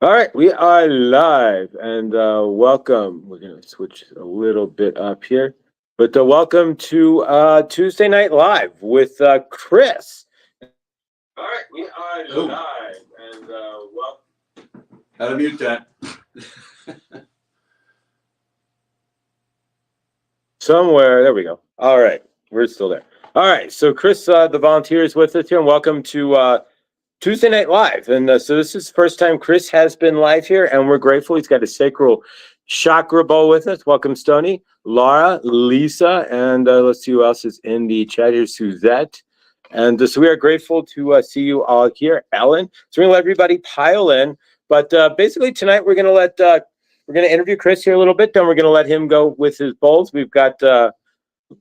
All right, we are live and welcome. We're going to switch a little bit up here, but welcome to Tuesday Night Live with Chris. All right, we are Oh, live and well, how to mute that? somewhere. There we go. All right, we're still there. All right, so Chris, the volunteer, is with us here, and welcome to Tuesday Night Live. And so this is the first time Chris has been live here, and we're grateful. He's got a Sacral Chakra bowl with us. Welcome, Stony, Laura, Lisa, and let's see who else is in the chat here, Suzette. And so we are grateful to see you all here. Ellen, so we're going to let everybody pile in. But basically tonight we're going to we're going to interview Chris here a little bit, then we're going to let him go with his bowls. We've got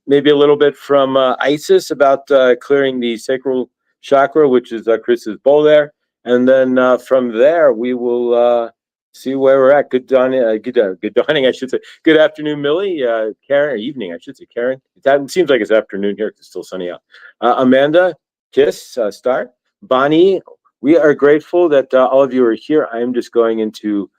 maybe a little bit from Isis about clearing the Sacral Chakra, which is Chris's bowl there. And then from there, we will see where we're at. Good dawning, I should say. Good afternoon, Millie. Karen, or evening, I should say. Karen. It seems like it's afternoon here. It's still sunny out. Amanda, Kiss, Star, Bonnie. We are grateful that all of you are here. I am just going into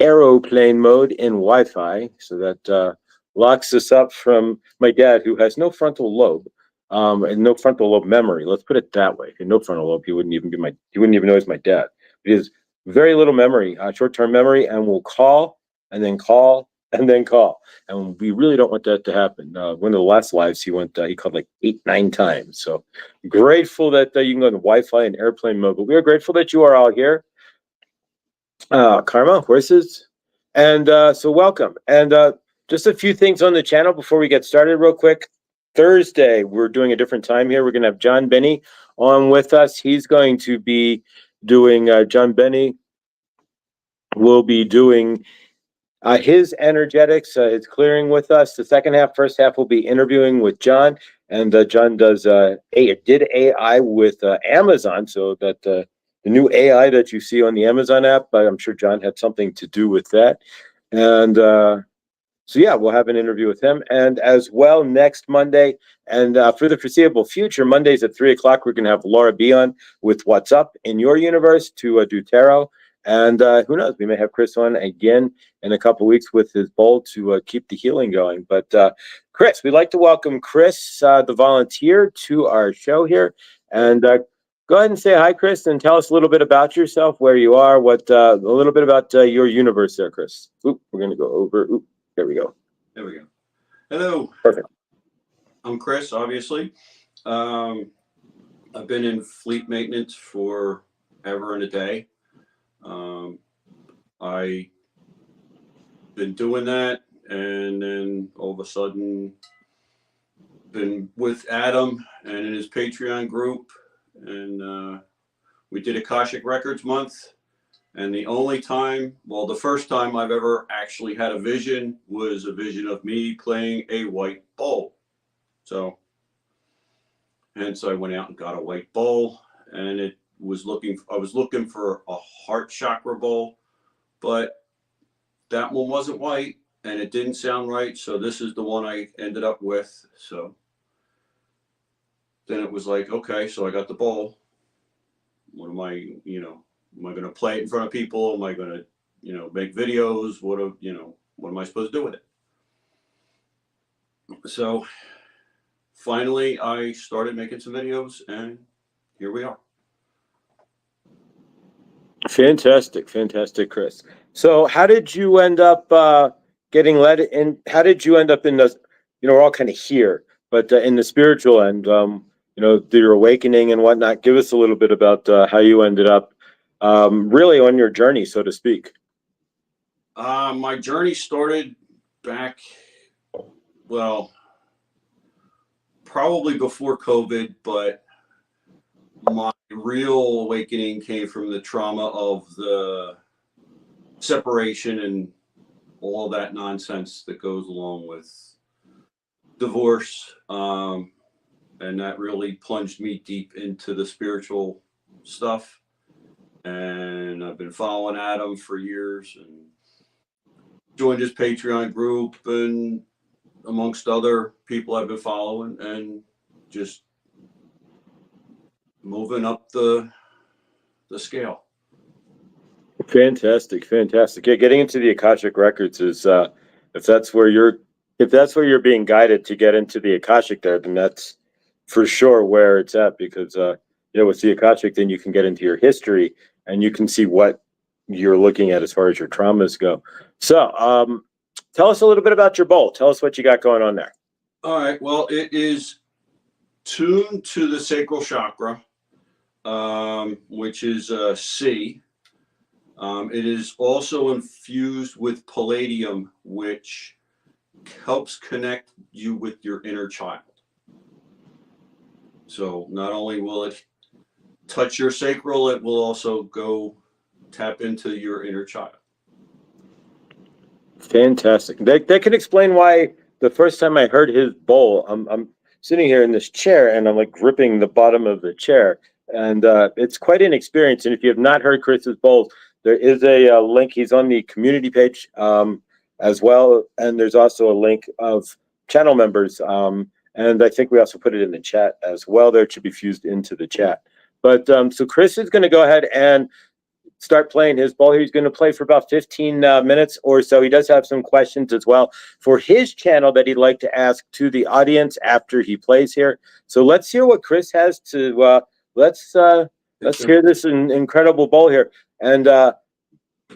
aeroplane mode in Wi-Fi so that locks us up from my dad, who has no frontal lobe. And no frontal lobe memory. Let's put it that way. No frontal lobe. He wouldn't even know he's my dad. He has very little memory, short-term memory, and will call and then call and then call. And we really don't want that to happen. One of the last lives he called like 8-9 times. So grateful that you can go into Wi-Fi and airplane mode. But we are grateful that you are all here. Karma, horses, and so welcome. And just a few things on the channel before we get started real quick. Thursday, we're doing a different time here. We're going to have John Benny on with us. He's going to be doing, John Benny will be doing his energetics, his clearing with us. The second half, first half, will be interviewing with John. And John did AI with Amazon, so that the new AI that you see on the Amazon app, I'm sure John had something to do with that. And so yeah, we'll have an interview with him, and as well next Monday, and for the foreseeable future, Mondays at 3:00, we're going to have Laura B on with What's Up in Your Universe to do tarot, and who knows, we may have Chris on again in a couple weeks with his bowl to keep the healing going. But Chris, we'd like to welcome Chris, the volunteer, to our show here, and go ahead and say hi, Chris, and tell us a little bit about yourself, where you are, what a little bit about your universe there, Chris. Oop, we're going to go over. Oop. There we go. There we go. Hello. Perfect. I'm Chris, obviously. I've been in fleet maintenance for ever and a day. I been doing that, and then all of a sudden been with Adam and in his Patreon group, and we did Akashic Records month. And the only time, well, the first time I've ever actually had a vision was a vision of me playing a white bowl. So, hence I went out and got a white bowl, and I was looking for a heart chakra bowl, but that one wasn't white and it didn't sound right. So this is the one I ended up with. So then it was like, okay, so I got the bowl. What am I, am I going to play it in front of people? Am I going to, make videos? What am I supposed to do with it? So finally, I started making some videos, and here we are. Fantastic, Chris. So how did you end up getting led in? How did you end up in the, we're all kind of here, but in the spiritual end, your awakening and whatnot. Give us a little bit about how you ended up really on your journey, so to speak. My journey started back, well, probably before COVID, but my real awakening came from the trauma of the separation and all that nonsense that goes along with divorce. And that really plunged me deep into the spiritual stuff. And I've been following Adam for years and joined his Patreon group, and amongst other people I've been following, and just moving up the scale. Fantastic, fantastic. Yeah, getting into the Akashic records is if that's where you're if that's where you're being guided to get into the Akashic there, then that's for sure where it's at because with the Akashic then you can get into your history and you can see what you're looking at as far as your traumas go. So, tell us a little bit about your bowl. Tell us what you got going on there. All right. Well, it is tuned to the sacral chakra, which is C. It is also infused with palladium, which helps connect you with your inner child. So not only will it touch your sacral, it will also go tap into your inner child. Fantastic. That can explain why the first time I heard his bowl, I'm sitting here in this chair and I'm like gripping the bottom of the chair, and it's quite an experience. And if you have not heard Chris's bowls, there is a link. He's on the community page as well, and there's also a link of channel members. And I think we also put it in the chat as well. There, it should be fused into the chat. But so Chris is going to go ahead and start playing his ball. He's going to play for about 15 minutes or so. He does have some questions as well for his channel that he'd like to ask to the audience after he plays here. So let's hear what Chris has to. Let's hear this incredible ball here. And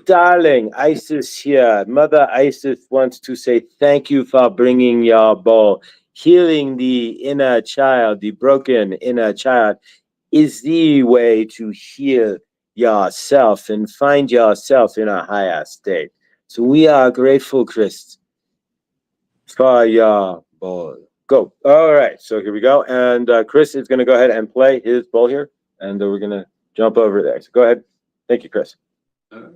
darling, Isis here. Mother Isis wants to say thank you for bringing your ball. Healing the inner child, the broken inner child, is the way to heal yourself and find yourself in a higher state. So we are grateful, Chris, for your ball. Go. All right. So here we go. And Chris is going to go ahead and play his ball here. And we're going to jump over there. So go ahead. Thank you, Chris. All right.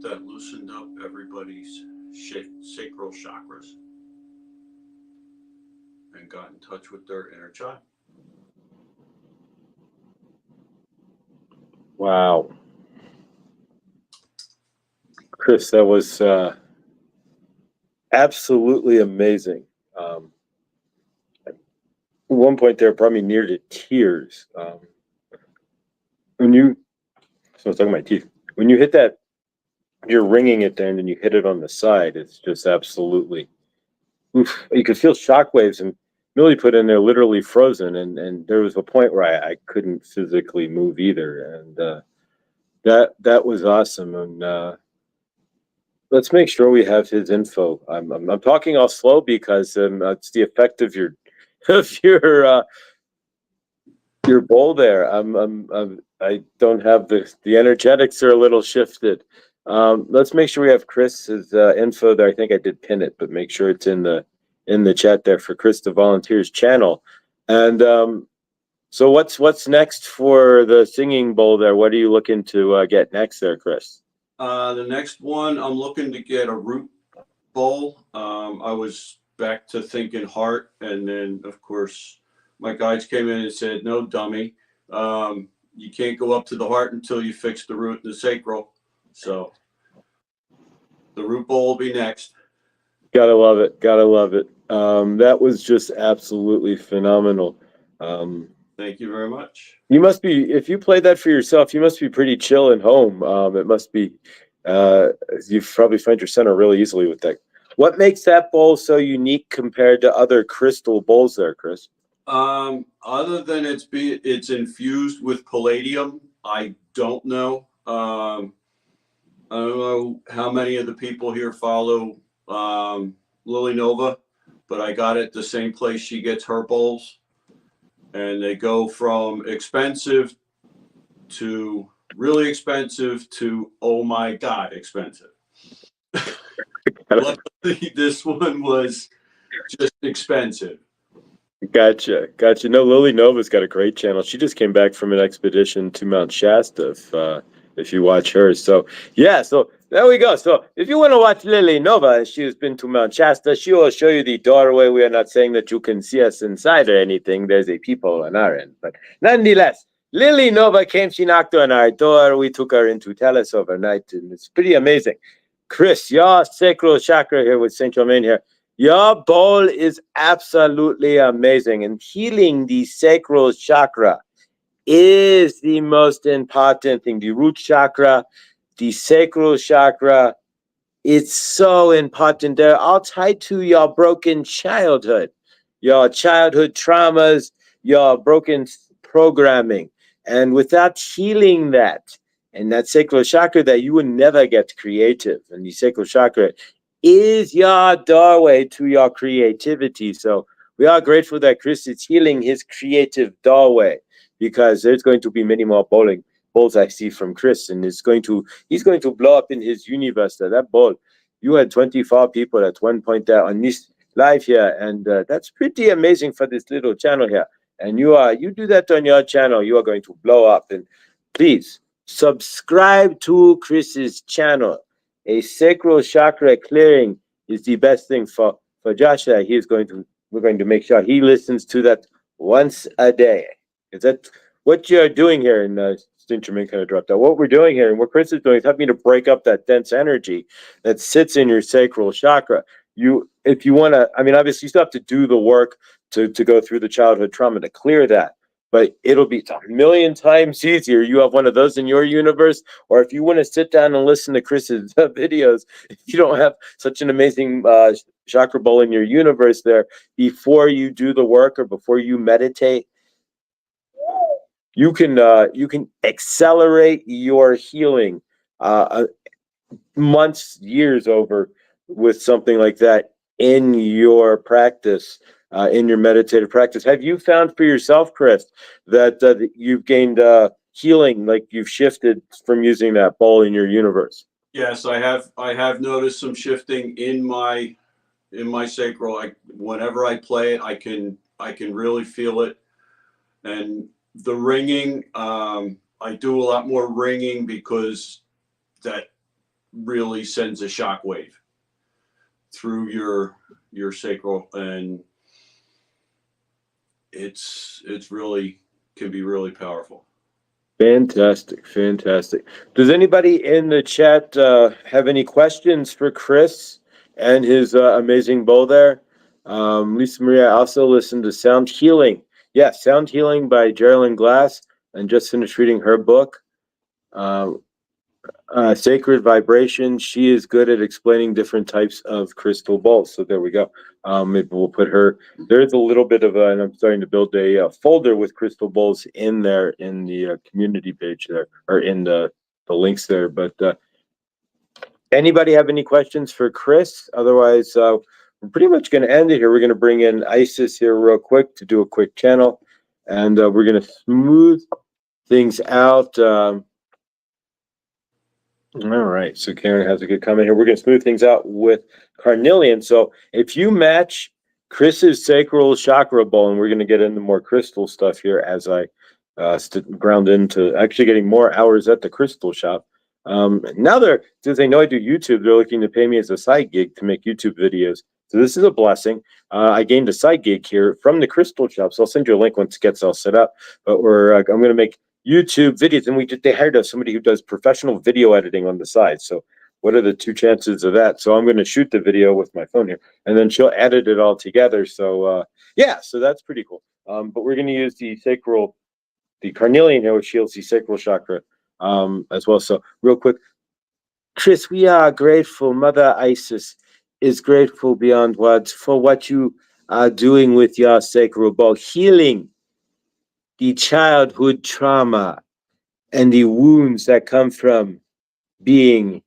that loosened up everybody's sacral chakras and got in touch with their inner child. Wow. Chris, that was absolutely amazing. At one point there, brought me near to tears. When you, so I was talking about teeth. When you hit that, you're ringing it there, and then you hit it on the side. It's just absolutely. Oof. You could feel shock waves, and Millie put in there literally frozen, and there was a point where I couldn't physically move either, and that was awesome. And let's make sure we have his info. I'm talking all slow because it's the effect of your of your bowl there. I don't have the energetics are a little shifted. Let's make sure we have Chris's info there. I think I did pin it, but make sure it's in the chat there for Chris the Volunteers channel. And so what's next for the singing bowl there? What are you looking to get next there, Chris? The next one, I'm looking to get a root bowl. I was back to thinking heart, and then of course my guides came in and said, "No, dummy, you can't go up to the heart until you fix the root and the sacral." So the root bowl will be next. Gotta love it. Gotta love it. That was just absolutely phenomenal. Thank you very much. You must be, if you played that for yourself, you must be pretty chill at home. It must be, you probably find your center really easily with that. What makes that bowl so unique compared to other crystal bowls there, Chris? Other than it's infused with palladium, I don't know. I don't know how many of the people here follow Lily Nova, but I got it the same place she gets her bowls. And they go from expensive to really expensive to, oh my God, expensive. Luckily, this one was just expensive. Gotcha. No, Lily Nova's got a great channel. She just came back from an expedition to Mount Shasta, if you watch her. So, yeah, so there we go. So, if you want to watch Lily Nova, she has been to Mount Shasta. She will show you the doorway. We are not saying that you can see us inside or anything. There's a peephole on our end. But nonetheless, Lily Nova came. She knocked on our door. We took her in to tell us overnight, and it's pretty amazing. Chris, your sacral chakra here with Saint Germain here. Your bowl is absolutely amazing, and healing the sacral chakra is the most important thing. The root chakra, the sacral chakra, it's so important. They're all tied to your broken childhood, your childhood traumas, your broken programming. And without healing that, and that sacral chakra, that you would never get creative. And the sacral chakra is your doorway to your creativity. So we are grateful that Chris is healing his creative doorway, because there's going to be many more bowls I see from Chris, and he's going to blow up in his universe. That bowl, you had 24 people at one point there on this live here, and that's pretty amazing for this little channel here. And you do that on your channel, you are going to blow up. And please subscribe to Chris's channel. A sacral chakra clearing is the best thing for Joshua. We're going to make sure he listens to that once a day. Is that what you're doing here? And St. Germain kind of dropped out. What we're doing here and what Chris is doing is helping to break up that dense energy that sits in your sacral chakra. If you want to, I mean, obviously you still have to do the work to go through the childhood trauma to clear that. But it'll be a million times easier. You have one of those in your universe, or if you want to sit down and listen to Chris's videos, if you don't have such an amazing chakra bowl in your universe there, before you do the work or before you meditate, you can accelerate your healing months, years over with something like that in your practice. In your meditative practice, have you found for yourself, Chris, that you've gained healing, like you've shifted from using that bowl in your universe? Yes, I have noticed some shifting in my sacral. Whenever I play it, I can really feel it. And the ringing, I do a lot more ringing because that really sends a shockwave through your sacral, and it's really can be really powerful. Fantastic, fantastic. Does anybody in the chat have any questions for Chris and his amazing bowl there? Lisa Maria also listened to Sound Healing. Yeah, Sound Healing by Geraldine Glass, and just finished reading her book. Sacred Vibration. She is good at explaining different types of crystal balls. So there we go. Maybe we'll put her. There's a little bit of and I'm starting to build a folder with crystal balls in there in the community page there, or in the links there. But anybody have any questions for Chris? Otherwise, we're pretty much going to end it here. We're going to bring in Isis here real quick to do a quick channel, and we're going to smooth things out. All right, so Karen has a good comment here. We're going to smooth things out with carnelian. So if you match Chris's sacral chakra ball, and we're going to get into more crystal stuff here as I ground into actually getting more hours at the crystal shop. Now since they know I do YouTube, they're looking to pay me as a side gig to make YouTube videos. So this is a blessing. I gained a side gig here from the crystal shop. So I'll send you a link once it gets all set up. But I'm going to make YouTube videos, and they hired somebody who does professional video editing on the side. So what are the two chances of that? So I'm going to shoot the video with my phone here, and then she'll edit it all together. So yeah, so that's pretty cool. But we're going to use the carnelian here, which heals the sacral chakra as well. So real quick, Chris, we are grateful. Mother Isis is grateful beyond words for what you are doing with your sacral ball, healing the childhood trauma and the wounds that come from being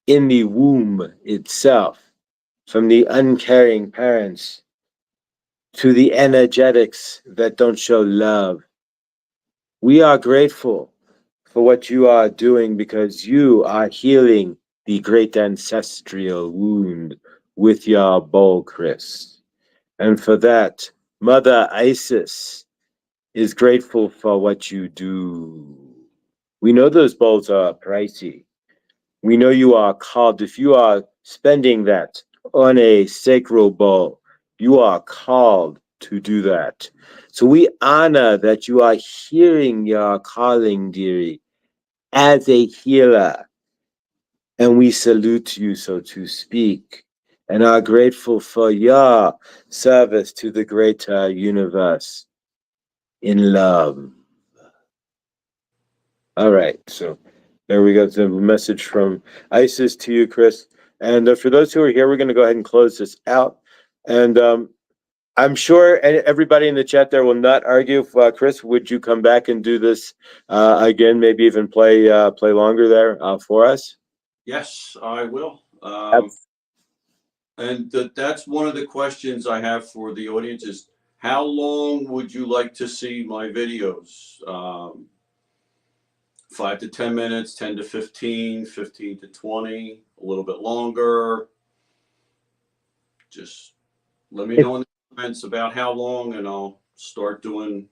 in the womb itself, from the uncaring parents to the energetics that don't show love. We are grateful for what you are doing because you are healing the great ancestral wound with your bowl, Chris. And for that, Mother Isis is grateful for what you do. We know those bowls are pricey. We know you are called. If you are spending that on a sacral bowl, you are called to do that. So we honor that you are hearing your calling, dearie, as a healer. And we salute you, so to speak, and are grateful for your service to the greater universe in love. All right, so there we go. The message from Isis to you, Chris. And for those who are here, we're going to go ahead and close this out. And I'm sure everybody in the chat there will not argue. Chris, would you come back and do this again? Maybe even play longer there for us. Yes, I will. And that's one of the questions I have for the audience is, how long would you like to see my videos? 5 to 10 minutes, 10 to 15, 15 to 20, a little bit longer. Just let me know in the comments about how long, and I'll start doing.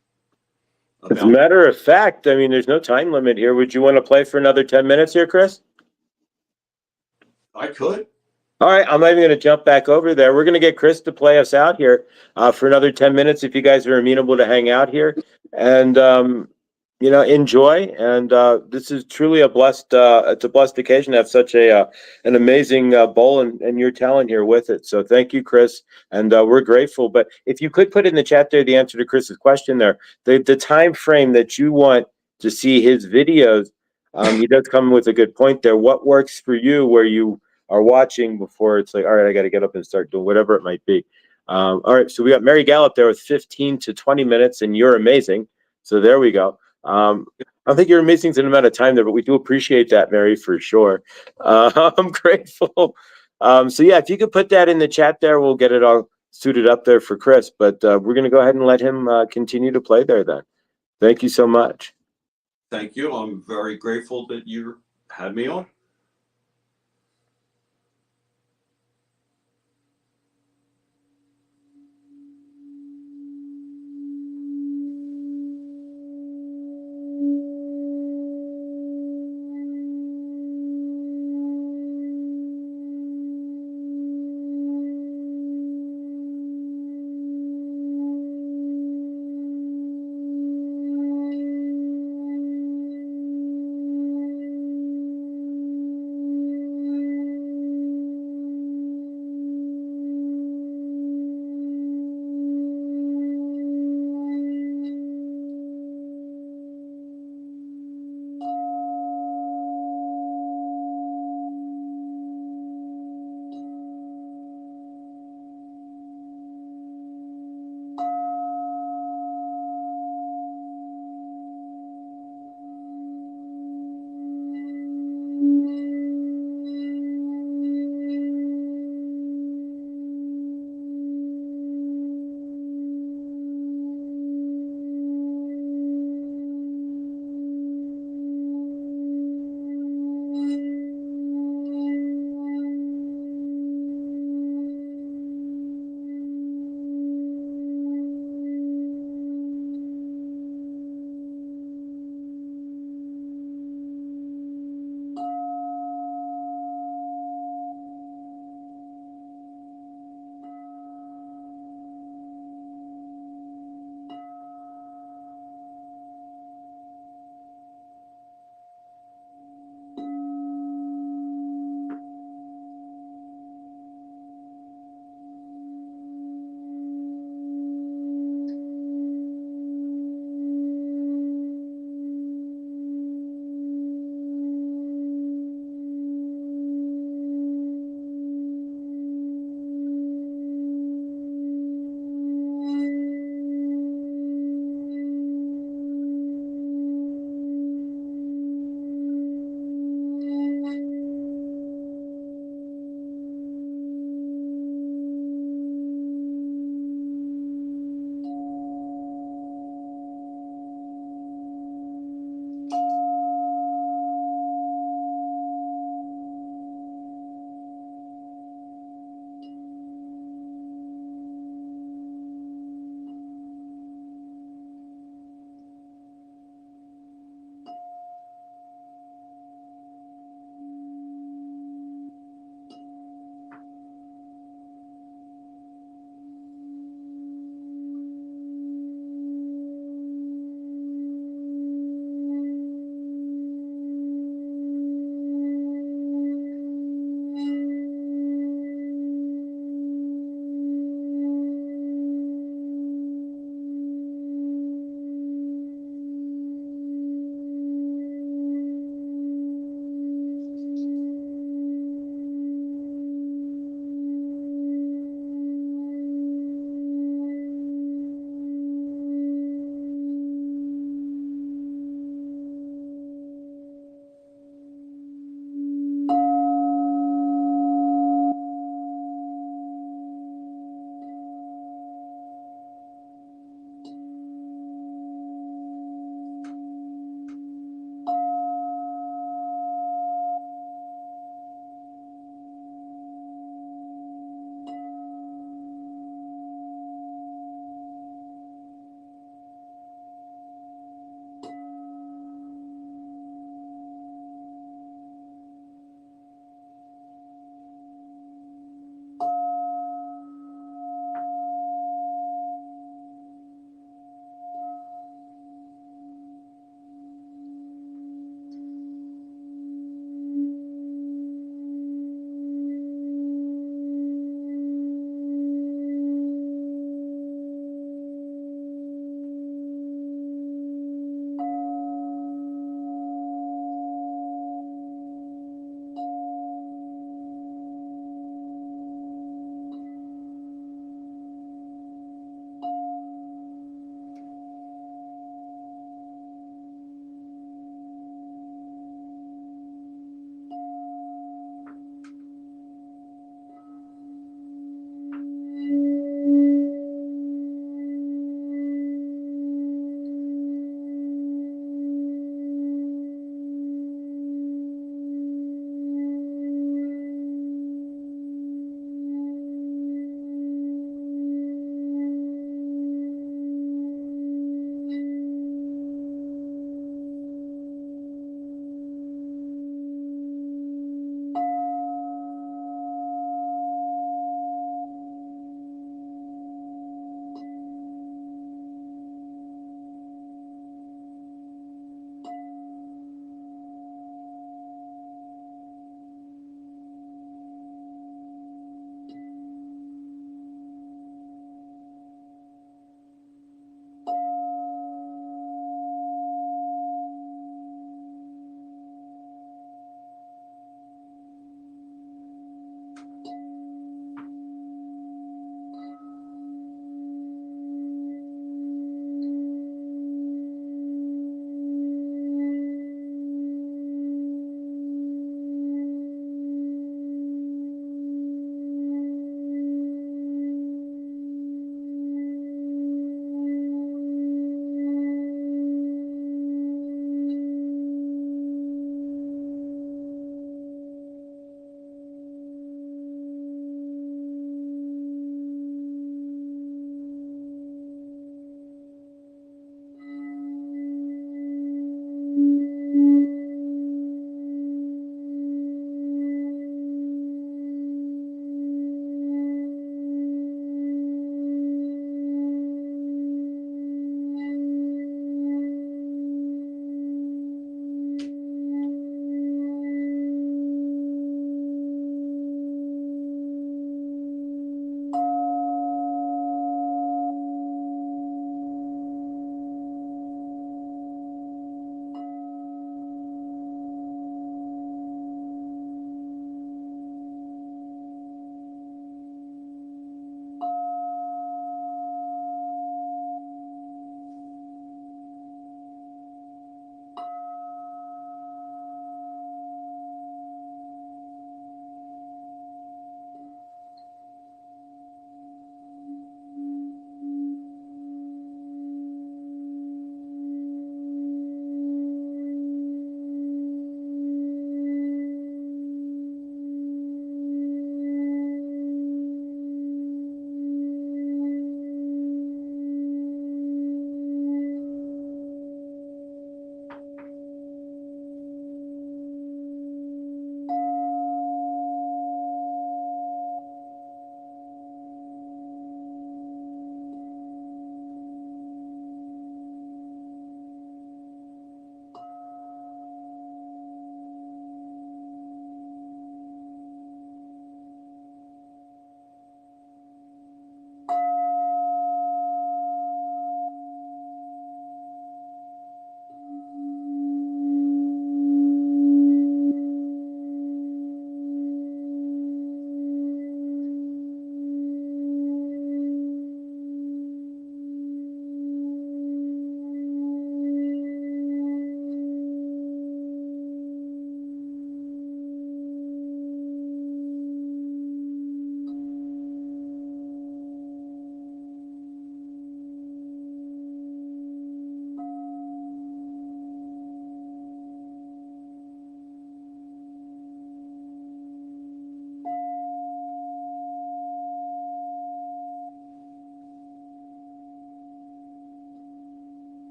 As a matter of fact, I mean, there's no time limit here. Would you want to play for another 10 minutes here, Chris? I could. All right, I'm not even going to jump back over there. We're going to get Chris to play us out here for another 10 minutes if you guys are amenable to hang out here. And, enjoy. And this is truly it's a blessed occasion to have such an amazing bowl and your talent here with it. So thank you, Chris. And we're grateful. But if you could put in the chat there the answer to Chris's question there, the time frame that you want to see his videos, he does come with a good point there. What works for you where you are watching before it's like, all right, I got to get up and start doing whatever it might be. All right, so we got Mary Gallup there with 15 to 20 minutes, and you're amazing. So there we go. I don't think you're amazing in the amount of time there, but we do appreciate that, Mary, for sure. I'm grateful. So yeah, if you could put that in the chat there, we'll get it all suited up there for Chris. But we're going to go ahead and let him continue to play there then. Thank you so much. Thank you. I'm very grateful that you had me on.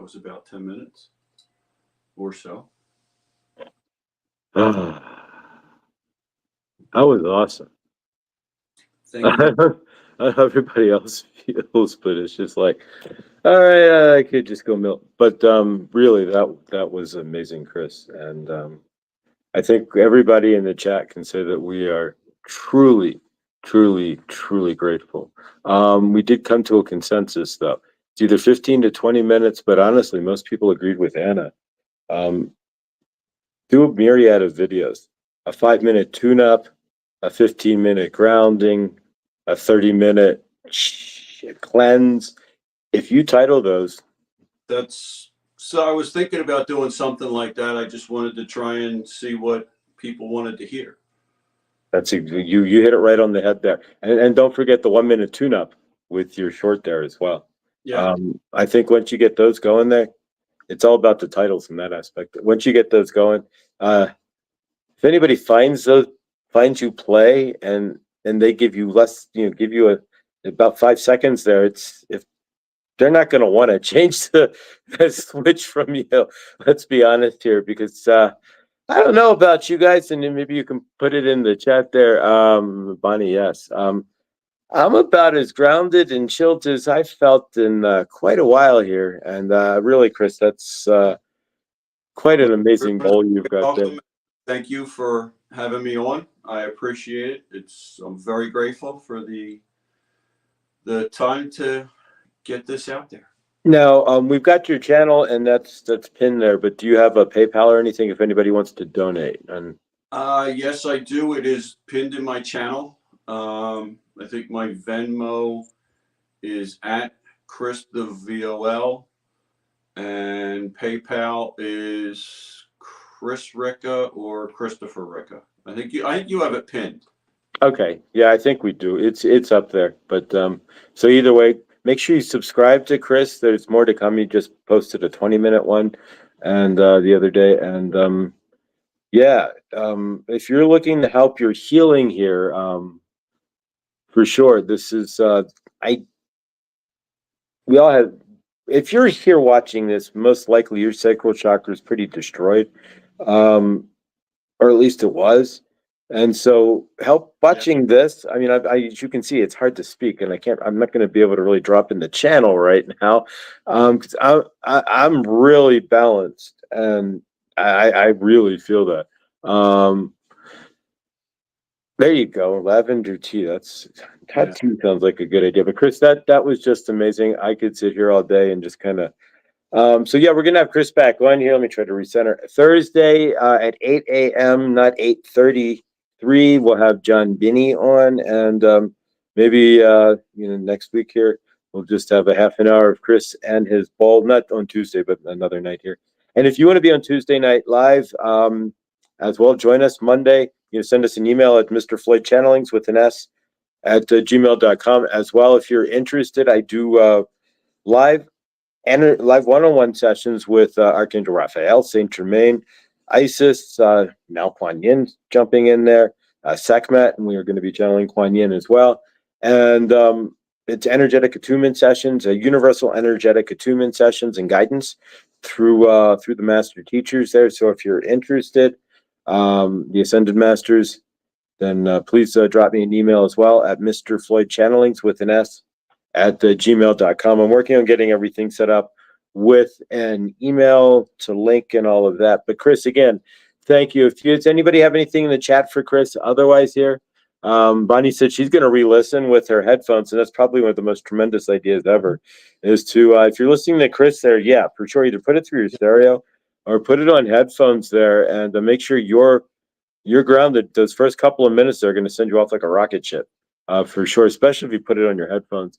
was about 10 minutes or so. That was awesome. Thank you. I don't know how everybody else feels, but it's just like, all right, I could just go milk. But really, that was amazing, Chris. And I think everybody in the chat can say that we are truly, truly, truly grateful. We did come to a consensus, though. It's either 15 to 20 minutes, but honestly, most people agreed with Anna. Um, do a myriad of videos, a 5-minute tune-up, a 15-minute grounding, a 30-minute cleanse. If you title those, So I was thinking about doing something like that. I just wanted to try and see what people wanted to hear. that's you hit it right on the head there. And don't forget the 1-minute tune-up with your short there as well. Yeah. I think once you get those going there, it's all about the titles in that aspect. Once you get those going, if anybody finds you play and they give you less, give you about 5 seconds there, it's if they're not going to want to change the switch from you. Let's be honest here, because I don't know about you guys, and then maybe you can put it in the chat there, Bonnie. Yes, I'm about as grounded and chilled as I've felt in quite a while here, and really, Chris, that's quite an amazing bowl you've got there. Welcome. Thank you for having me on. I appreciate it. I'm very grateful for the time to get this out there. Now, we've got your channel, and that's pinned there. But do you have a PayPal or anything if anybody wants to donate? And yes, I do. It is pinned in my channel. I think my Venmo is at Chris the VOL, and PayPal is Chris Ricca or Christopher Ricca. I think you have it pinned. okay, yeah, I think we do. It's up there. But so either way, make sure you subscribe to Chris. There's more to come. He just posted a 20-minute one, and the other day, and yeah, if you're looking to help your healing here, for sure, this is we all have. If you're here watching this, most likely your sacral chakra is pretty destroyed, um, or at least it was. And so, help watching this. I mean, as you can see, it's hard to speak, and I'm not going to be able to really drop in the channel right now, because I'm really balanced, and I really feel that. There you go, lavender tea. That tea sounds like a good idea. But Chris, that was just amazing. I could sit here all day and just kind of. So yeah, we're gonna have Chris back on here. Let me try to recenter. Thursday at 8 a.m., not 8:33. We'll have John Binney on, and maybe next week here we'll just have a half an hour of Chris and his ball. Not on Tuesday, but another night here. And if you want to be on Tuesday night live, as well, join us Monday. Send us an email at Mr. Floyd Channelings with an S at gmail.com as well. If you're interested, I do live one-on-one sessions with Archangel Raphael, Saint Germain, Isis, now Kuan Yin jumping in there, Sekhmet, and we are going to be channeling Kuan Yin as well. And it's energetic attunement sessions, universal energetic attunement sessions and guidance through the master teachers there. So if you're interested, the Ascended Masters, then please drop me an email as well at Mr. Floyd Channelings with an S at gmail.com. I'm working on getting everything set up with an email to link and all of that. But Chris, again, thank you. Does anybody have anything in the chat for Chris otherwise here? Bonnie said she's going to re-listen with her headphones, and that's probably one of the most tremendous ideas ever, is to, if you're listening to Chris there, yeah, for sure, either put it through your stereo or put it on headphones there, and make sure you're grounded. Those first couple of minutes are going to send you off like a rocket ship, for sure, especially if you put it on your headphones.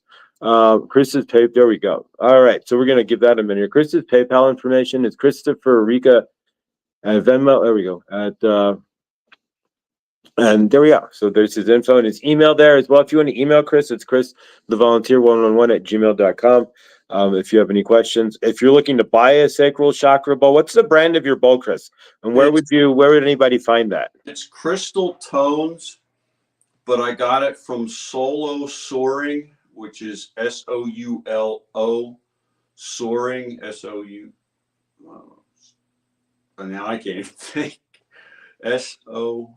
Chris's pay. There we go. All right, so we're going to give that a minute. Chris's PayPal information is Christopher Ricca at Venmo. There we go. And there we are. So there's his info and his email there as well. If you want to email Chris, it's Chris the Volunteer 111 at gmail.com. If you have any questions, if you're looking to buy a sacral chakra bowl, what's the brand of your bowl, Chris? And where would anybody find that? It's Crystal Tones, but I got it from Solo Soaring, which is SOULO Soaring, S-O-U, and now I can't even think. S-O-A-U-R-I-N-G.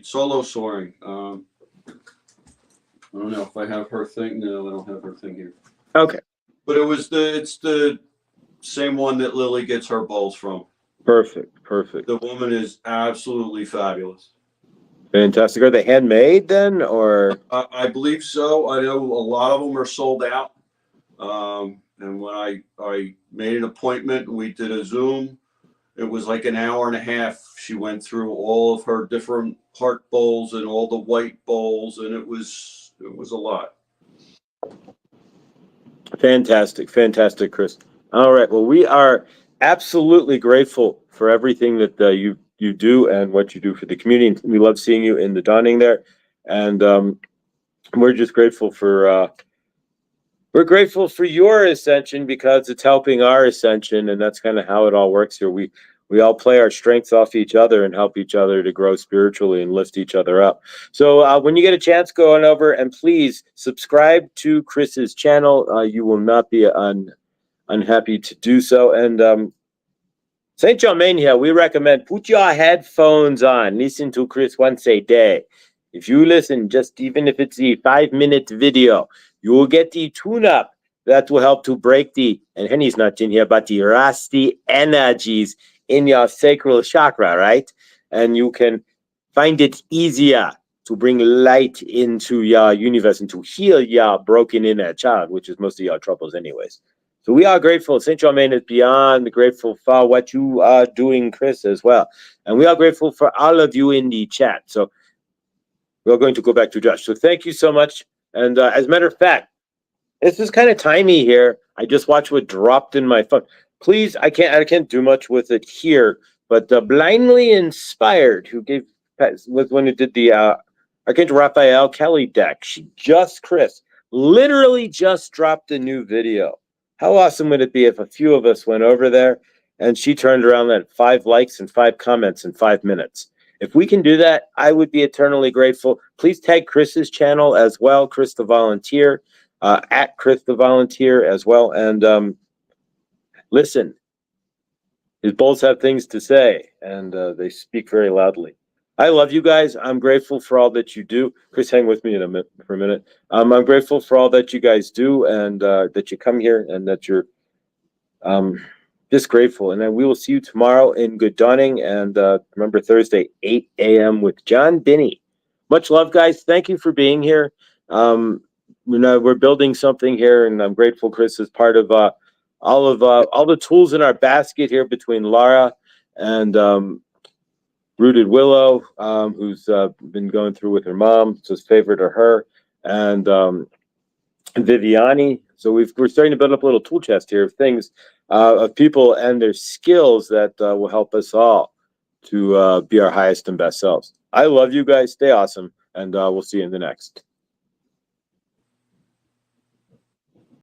Solo Soaring. I don't know if I have her thing. No, I don't have her thing here. Okay. But it's the same one that Lily gets her bowls from. Perfect. Perfect. The woman is absolutely fabulous. Fantastic. Are they handmade then, or? I believe so. I know a lot of them are sold out. And when I made an appointment, we did a Zoom. It was like an hour and a half. She went through all of her different heart bowls and all the white bowls, and it was a lot. Fantastic, fantastic, Chris. All right. Well, we are absolutely grateful for everything that you do and what you do for the community. We love seeing you in the Dawning there, and we're just grateful for we're grateful for your ascension because it's helping our ascension, and that's kind of how it all works here. We all play our strengths off each other and help each other to grow spiritually and lift each other up. So when you get a chance, go on over and please subscribe to Chris's channel. You will not be unhappy to do so. And St. Germain here, we recommend put your headphones on. Listen to Chris once a day. If you listen, just even if it's a 5-minute video, you will get the tune-up that will help to break and Henny's not in here, but the rusty energies in your sacral chakra, right? And you can find it easier to bring light into your universe and to heal your broken inner child, which is most of your troubles anyways. So we are grateful. St. Germain is beyond grateful for what you are doing, Chris, as well. And we are grateful for all of you in the chat. So we're going to go back to Josh. So thank you so much. And as a matter of fact, this is kind of timey here. I just watched what dropped in my phone. Please, I can't do much with it here, but Blindly Inspired, who was when it did the Archangel Raphael Kelly deck, she literally just dropped a new video. How awesome would it be if a few of us went over there and she turned around and had 5 likes and 5 comments in 5 minutes? If we can do that, I would be eternally grateful. Please tag Chris's channel as well, Chris the Volunteer, at Chris the Volunteer as well. And listen, his bowls have things to say, and they speak very loudly. I love you guys. I'm grateful for all that you do. Chris, hang with me for a minute. I'm grateful for all that you guys do, and that you come here, and that you're just grateful. And then we will see you tomorrow in Good Dawning. And remember, Thursday, 8 a.m. with John Binney. Much love, guys. Thank you for being here. We're building something here, and I'm grateful Chris is part of all the tools in our basket here between Laura and Rooted Willow, who's been going through with her mom, so it's favorite of her, and Viviani. So we're starting to build up a little tool chest here of things, of people and their skills that will help us all to be our highest and best selves. I love you guys. Stay awesome, and we'll see you in the next.